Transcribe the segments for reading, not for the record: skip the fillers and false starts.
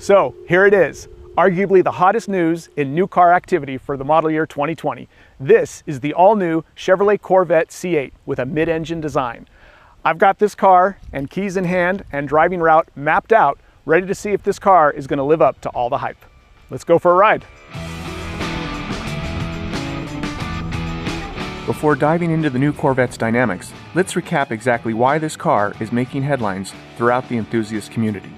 So here it is, arguably the hottest news in new car activity for the model year 2020. This is the all-new Chevrolet Corvette C8 with a mid-engine design. I've got this car and keys in hand and driving route mapped out, ready to see if this car is going to live up to all the hype. Let's go for a ride. Before diving into the new Corvette's dynamics, let's recap exactly why this car is making headlines throughout the enthusiast community.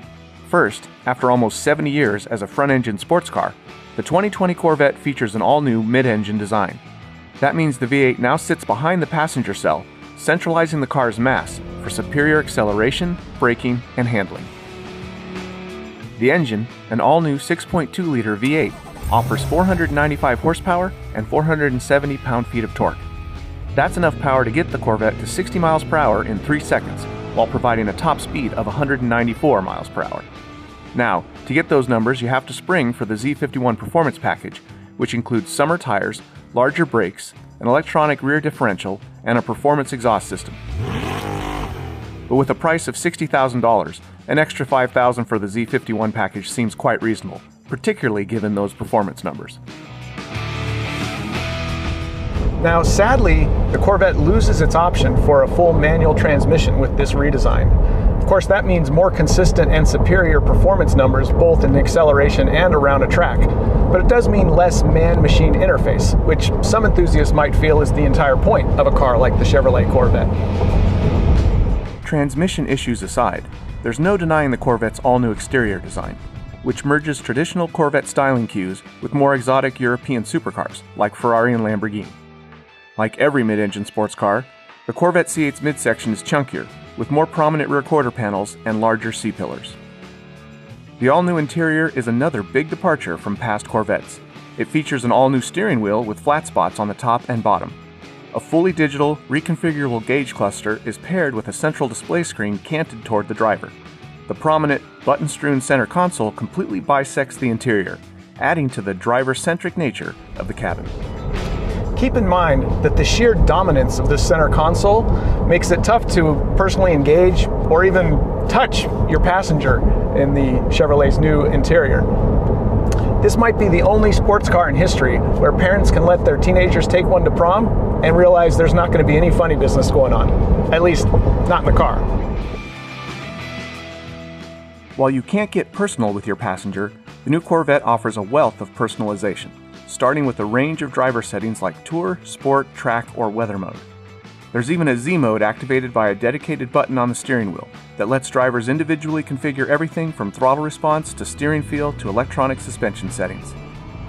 First, after almost 70 years as a front-engine sports car, the 2020 Corvette features an all-new mid-engine design. That means the V8 now sits behind the passenger cell, centralizing the car's mass for superior acceleration, braking, and handling. The engine, an all-new 6.2-liter V8, offers 495 horsepower and 470 pound-feet of torque. That's enough power to get the Corvette to 60 miles per hour in 3 seconds, while providing a top speed of 194 miles per hour. Now, to get those numbers, you have to spring for the Z51 Performance Package, which includes summer tires, larger brakes, an electronic rear differential, and a performance exhaust system. But with a price of $60,000, an extra $5,000 for the Z51 package seems quite reasonable, particularly given those performance numbers. Now, sadly, the Corvette loses its option for a full manual transmission with this redesign. Of course, that means more consistent and superior performance numbers both in acceleration and around a track. But it does mean less man-machine interface, which some enthusiasts might feel is the entire point of a car like the Chevrolet Corvette. Transmission issues aside, there's no denying the Corvette's all-new exterior design, which merges traditional Corvette styling cues with more exotic European supercars like Ferrari and Lamborghini. Like every mid-engine sports car, the Corvette C8's midsection is chunkier, with more prominent rear quarter panels and larger C-pillars. The all-new interior is another big departure from past Corvettes. It features an all-new steering wheel with flat spots on the top and bottom. A fully digital, reconfigurable gauge cluster is paired with a central display screen canted toward the driver. The prominent, button-strewn center console completely bisects the interior, adding to the driver-centric nature of the cabin. Keep in mind that the sheer dominance of this center console makes it tough to personally engage or even touch your passenger in the Chevrolet's new interior. This might be the only sports car in history where parents can let their teenagers take one to prom and realize there's not going to be any funny business going on, at least not in the car. While you can't get personal with your passenger, the new Corvette offers a wealth of personalization, starting with a range of driver settings like Tour, Sport, Track, or Weather mode. There's even a Z mode activated by a dedicated button on the steering wheel that lets drivers individually configure everything from throttle response to steering feel to electronic suspension settings.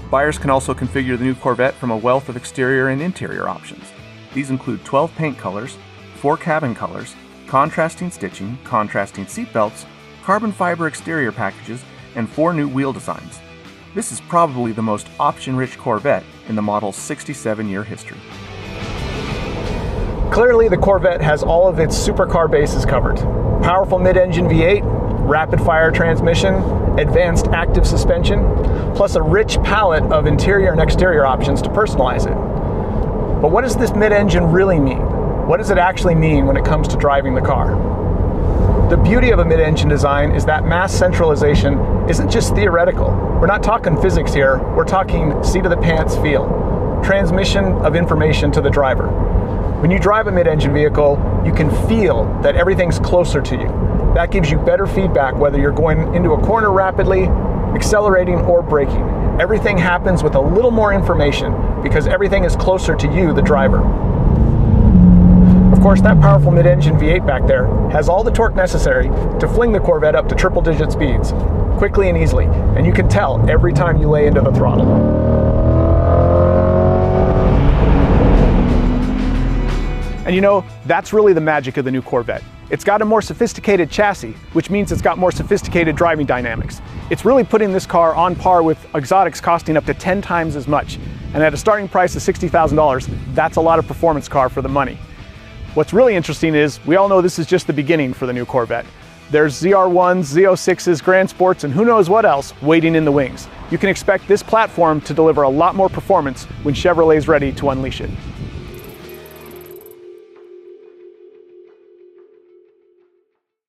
Buyers can also configure the new Corvette from a wealth of exterior and interior options. These include 12 paint colors, 4 cabin colors, contrasting stitching, contrasting seatbelts, carbon fiber exterior packages, and 4 new wheel designs. This is probably the most option-rich Corvette in the model's 67-year history. Clearly, the Corvette has all of its supercar bases covered. Powerful mid-engine V8, rapid-fire transmission, advanced active suspension, plus a rich palette of interior and exterior options to personalize it. But what does this mid-engine really mean? What does it actually mean when it comes to driving the car? The beauty of a mid-engine design is that mass centralization isn't just theoretical. We're not talking physics here, we're talking seat-of-the-pants feel. Transmission of information to the driver. When you drive a mid-engine vehicle, you can feel that everything's closer to you. That gives you better feedback whether you're going into a corner rapidly, accelerating, or braking. Everything happens with a little more information because everything is closer to you, the driver. Of course, that powerful mid-engine V8 back there has all the torque necessary to fling the Corvette up to triple-digit speeds, quickly and easily, and you can tell every time you lay into the throttle. And you know, that's really the magic of the new Corvette. It's got a more sophisticated chassis, which means it's got more sophisticated driving dynamics. It's really putting this car on par with exotics costing up to 10 times as much. And at a starting price of $60,000, that's a lot of performance car for the money. What's really interesting is, we all know this is just the beginning for the new Corvette. There's ZR1s, Z06s, Grand Sports, and who knows what else waiting in the wings. You can expect this platform to deliver a lot more performance when Chevrolet's ready to unleash it.